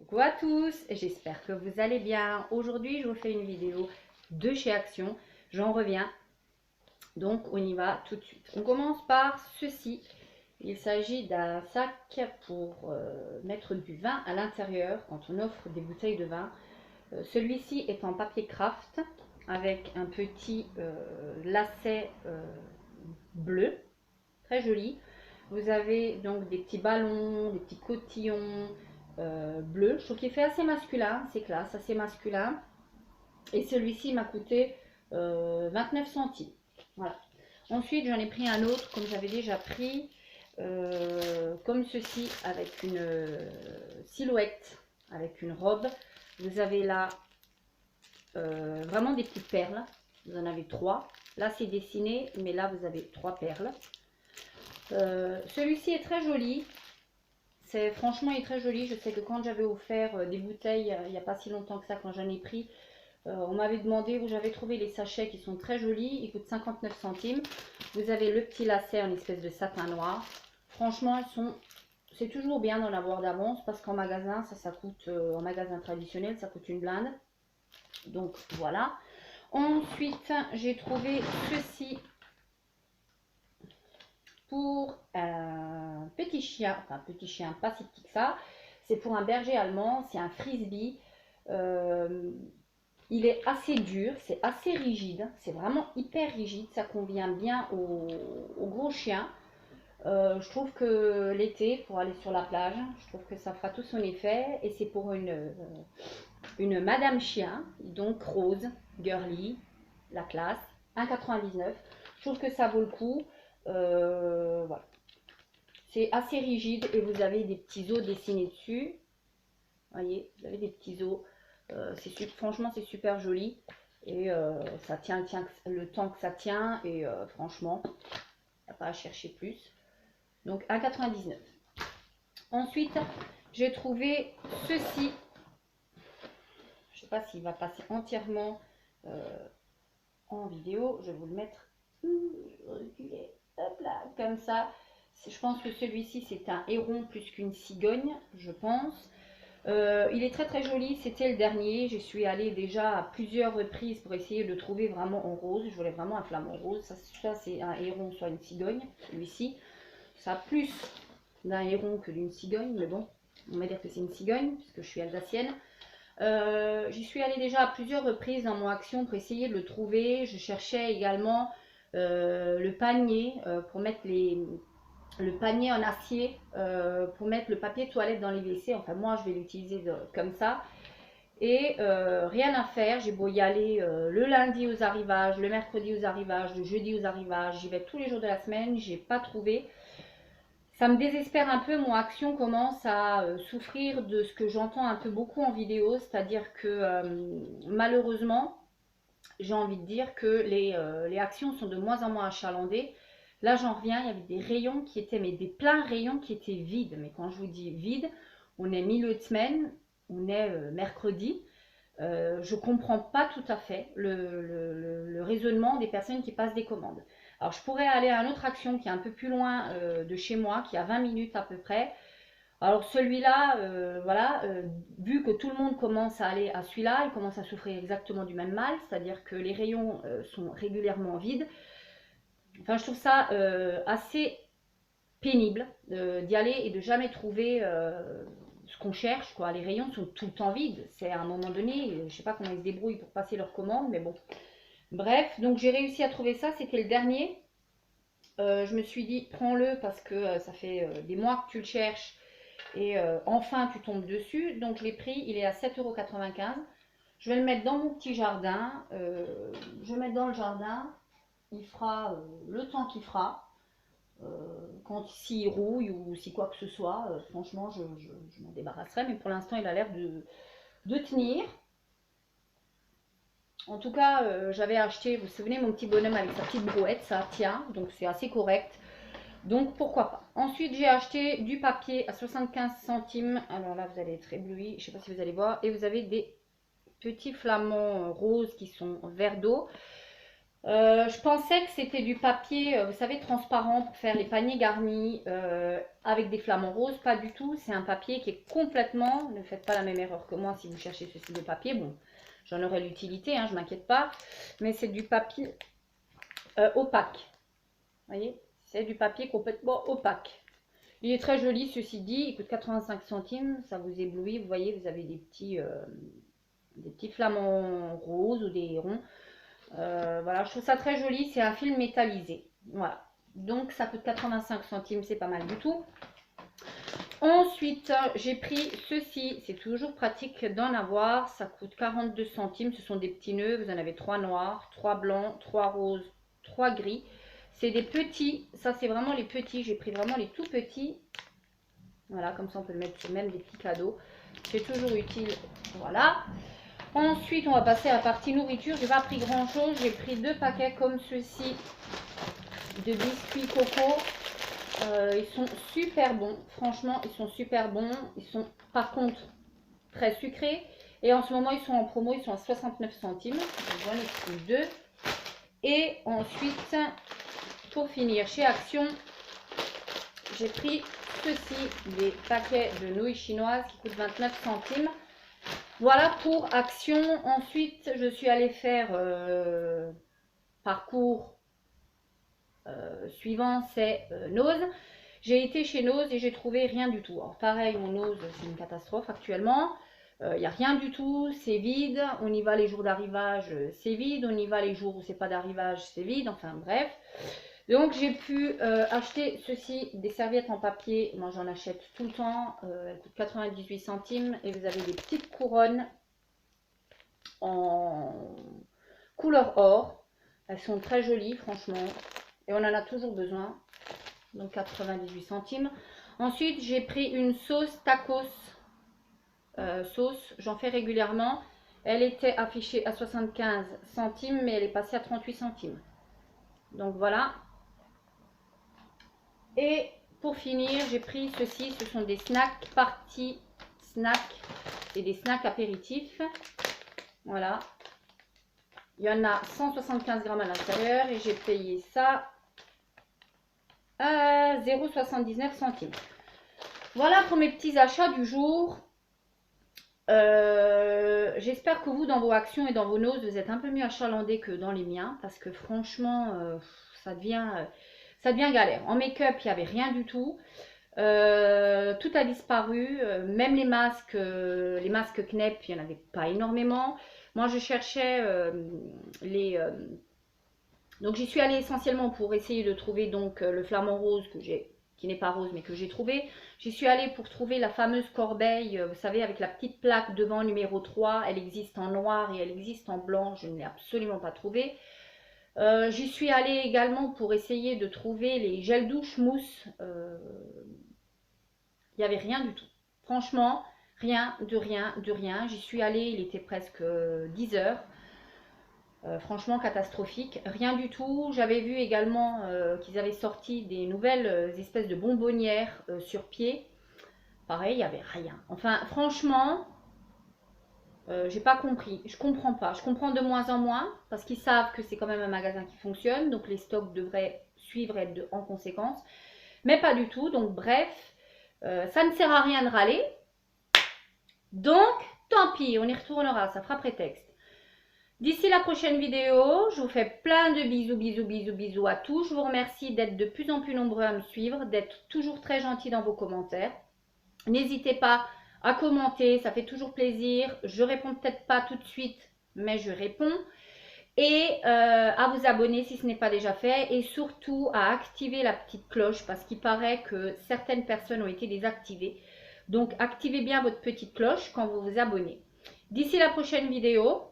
Coucou à tous, j'espère que vous allez bien. Aujourd'hui, je vous fais une vidéo de chez Action. J'en reviens, donc on y va tout de suite. On commence par ceci. Il s'agit d'un sac pour mettre du vin à l'intérieur quand on offre des bouteilles de vin. Celui-ci est en papier craft avec un petit lacet bleu, très joli. Vous avez donc des petits ballons, des petits cotillons bleus. Je trouve qu'il fait assez masculin, c'est classe, assez masculin. Et celui-ci m'a coûté 29 centimes. Voilà. Ensuite, j'en ai pris un autre, comme j'avais déjà pris, comme ceci, avec une silhouette, avec une robe. Vous avez là vraiment des petites perles. Vous en avez 3. Là, c'est dessiné, mais là, vous avez 3 perles. Celui-ci est très joli. Franchement, il est très joli. Je sais que quand j'avais offert des bouteilles, il n'y a pas si longtemps que ça, quand j'en ai pris, on m'avait demandé où j'avais trouvé les sachets qui sont très jolis. Ils coûtent 59 centimes. Vous avez le petit lacet en espèce de satin noir. Franchement, c'est toujours bien d'en avoir d'avance parce qu'en magasin, ça coûte, en magasin traditionnel, ça coûte une blinde. Donc voilà. Ensuite, j'ai trouvé ceci pour un petit chien, enfin petit chien pas si petit que ça, c'est pour un berger allemand, c'est un frisbee. Il est assez dur, c'est assez rigide, c'est vraiment hyper rigide, ça convient bien aux gros chiens. Je trouve que l'été, pour aller sur la plage, je trouve que ça fera tout son effet. Et c'est pour une madame chien, donc rose, girly, la classe, 1,99. Je trouve que ça vaut le coup. Voilà. C'est assez rigide et vous avez des petits os dessinés dessus. Voyez, vous avez des petits os. Franchement, c'est super joli. Et ça tient le temps que ça tient. Et franchement, il n'y a pas à chercher plus. Donc 1,99. Ensuite, j'ai trouvé ceci. Je ne sais pas s'il va passer entièrement en vidéo. Je vais vous le mettre. Je vais reculer. Hop là, comme ça. Je pense que celui-ci, c'est un héron plus qu'une cigogne, je pense. Il est très très joli, c'était le dernier. Je suis allée déjà à plusieurs reprises pour essayer de le trouver vraiment en rose. Je voulais vraiment un flamant rose. Ça c'est un héron, soit une cigogne, celui-ci. Ça a plus d'un héron que d'une cigogne, mais bon, on va dire que c'est une cigogne, puisque je suis alsacienne. J'y suis allée déjà à plusieurs reprises dans mon action pour essayer de le trouver. Je cherchais également le panier pour mettre le panier en acier pour mettre le papier toilette dans les WC. Enfin, moi, je vais l'utiliser comme ça. Et rien à faire. J'ai beau y aller le lundi aux arrivages, le mercredi aux arrivages, le jeudi aux arrivages. J'y vais tous les jours de la semaine. J'ai pas trouvé. Ça me désespère un peu. Mon action commence à souffrir de ce que j'entends un peu beaucoup en vidéo. C'est-à-dire que malheureusement, j'ai envie de dire que les actions sont de moins en moins achalandées. Là, j'en reviens, il y avait des rayons qui étaient, mais des pleins rayons qui étaient vides. Mais quand je vous dis vide, on est milieu de semaine, on est mercredi. Je ne comprends pas tout à fait le raisonnement des personnes qui passent des commandes. Alors, je pourrais aller à une autre action qui est un peu plus loin de chez moi, qui a 20 minutes à peu près. Alors celui-là, voilà, vu que tout le monde commence à aller à celui-là, il commence à souffrir exactement du même mal, c'est-à-dire que les rayons sont régulièrement vides. Enfin, je trouve ça assez pénible d'y aller et de jamais trouver ce qu'on cherche, quoi. Les rayons sont tout le temps vides. C'est à un moment donné, je ne sais pas comment ils se débrouillent pour passer leur commande, mais bon. Bref, donc j'ai réussi à trouver ça, c'était le dernier. Je me suis dit, prends-le parce que ça fait des mois que tu le cherches et enfin tu tombes dessus. Donc je l'ai pris, il est à 7,95 €. Je vais le mettre dans mon petit jardin. Je vais le mettre dans le jardin. Il fera le temps qu'il fera. Quand s'il rouille ou si quoi que ce soit, franchement, je m'en débarrasserai. Mais pour l'instant, il a l'air de tenir. En tout cas, j'avais acheté, vous vous souvenez, mon petit bonhomme avec sa petite brouette, ça tient, donc c'est assez correct. Donc pourquoi pas. Ensuite, j'ai acheté du papier à 75 centimes. Alors là, vous allez être éblouis, je ne sais pas si vous allez voir. Et vous avez des petits flamants roses qui sont vert d'eau. Je pensais que c'était du papier, vous savez, transparent pour faire les paniers garnis avec des flamants roses. Pas du tout. C'est un papier qui est complètement. Ne faites pas la même erreur que moi si vous cherchez ce style de papier. Bon, j'en aurai l'utilité, hein, je m'inquiète pas. Mais c'est du papier opaque. Vous voyez, c'est du papier complètement opaque. Il est très joli, ceci dit. Il coûte 85 centimes. Ça vous éblouit. Vous voyez, vous avez des petits flamants roses ou des ronds. Voilà, je trouve ça très joli. C'est un film métallisé. Voilà. Donc, ça coûte 85 centimes. C'est pas mal du tout. Ensuite, j'ai pris ceci. C'est toujours pratique d'en avoir. Ça coûte 42 centimes. Ce sont des petits nœuds. Vous en avez 3 noirs, 3 blancs, 3 roses, 3 gris. C'est des petits. Ça, c'est vraiment les petits. J'ai pris vraiment les tout petits. Voilà, comme ça, on peut le mettre sur même des petits cadeaux. C'est toujours utile. Voilà. Ensuite, on va passer à la partie nourriture. Je n'ai pas pris grand chose. J'ai pris 2 paquets comme ceci de biscuits coco. Ils sont super bons. Franchement, ils sont super bons. Ils sont par contre très sucrés. Et en ce moment, ils sont en promo. Ils sont à 69 centimes. Donc, j'en ai pris 2. Et ensuite, pour finir, chez Action, j'ai pris ceci, des paquets de nouilles chinoises qui coûtent 29 centimes. Voilà pour Action. Ensuite, je suis allée faire parcours suivant, c'est Nose. J'ai été chez Nose et j'ai trouvé rien du tout. Alors pareil, mon Nose, c'est une catastrophe actuellement. Il n'y a rien du tout, c'est vide. On y va les jours d'arrivage, c'est vide. On y va les jours où c'est pas d'arrivage, c'est vide. Enfin bref. Donc j'ai pu acheter ceci, des serviettes en papier. Moi j'en achète tout le temps. Elles coûtent 98 centimes et vous avez des petites couronnes en couleur or. Elles sont très jolies franchement. Et on en a toujours besoin. Donc 98 centimes. Ensuite j'ai pris une sauce tacos. Sauce, j'en fais régulièrement. Elle était affichée à 75 centimes mais elle est passée à 38 centimes. Donc voilà. Et pour finir, j'ai pris ceci. Ce sont des snacks party snacks et des snacks apéritifs. Voilà. Il y en a 175 grammes à l'intérieur et j'ai payé ça à 0,79 centimes. Voilà pour mes petits achats du jour. J'espère que vous, dans vos actions et dans vos noses, vous êtes un peu mieux achalandés que dans les miens. Parce que franchement, ça devient galère. En make-up, il n'y avait rien du tout. Tout a disparu. Même les masques Knep, il n'y en avait pas énormément. Moi, je cherchais donc j'y suis allée essentiellement pour essayer de trouver donc le flamant rose qui n'est pas rose mais que j'ai trouvé. J'y suis allée pour trouver la fameuse corbeille, vous savez, avec la petite plaque devant numéro 3. Elle existe en noir et elle existe en blanc. Je ne l'ai absolument pas trouvée. J'y suis allée également pour essayer de trouver les gels douche mousse. Il n'y avait rien du tout. Franchement, rien de rien de rien. J'y suis allée, il était presque 10 heures. Franchement catastrophique, rien du tout. J'avais vu également qu'ils avaient sorti des nouvelles espèces de bonbonnières sur pied. Pareil, il n'y avait rien. Enfin, franchement, j'ai pas compris. Je comprends pas. Je comprends de moins en moins parce qu'ils savent que c'est quand même un magasin qui fonctionne. Donc les stocks devraient suivre et être en conséquence. Mais pas du tout. Donc bref, ça ne sert à rien de râler. Donc, tant pis, on y retournera. Ça fera prétexte. D'ici la prochaine vidéo, je vous fais plein de bisous, bisous, bisous, bisous à tous. Je vous remercie d'être de plus en plus nombreux à me suivre, d'être toujours très gentils dans vos commentaires. N'hésitez pas à commenter, ça fait toujours plaisir. Je réponds peut-être pas tout de suite, mais je réponds. Et à vous abonner si ce n'est pas déjà fait. Et surtout à activer la petite cloche parce qu'il paraît que certaines personnes ont été désactivées. Donc activez bien votre petite cloche quand vous vous abonnez. D'ici la prochaine vidéo.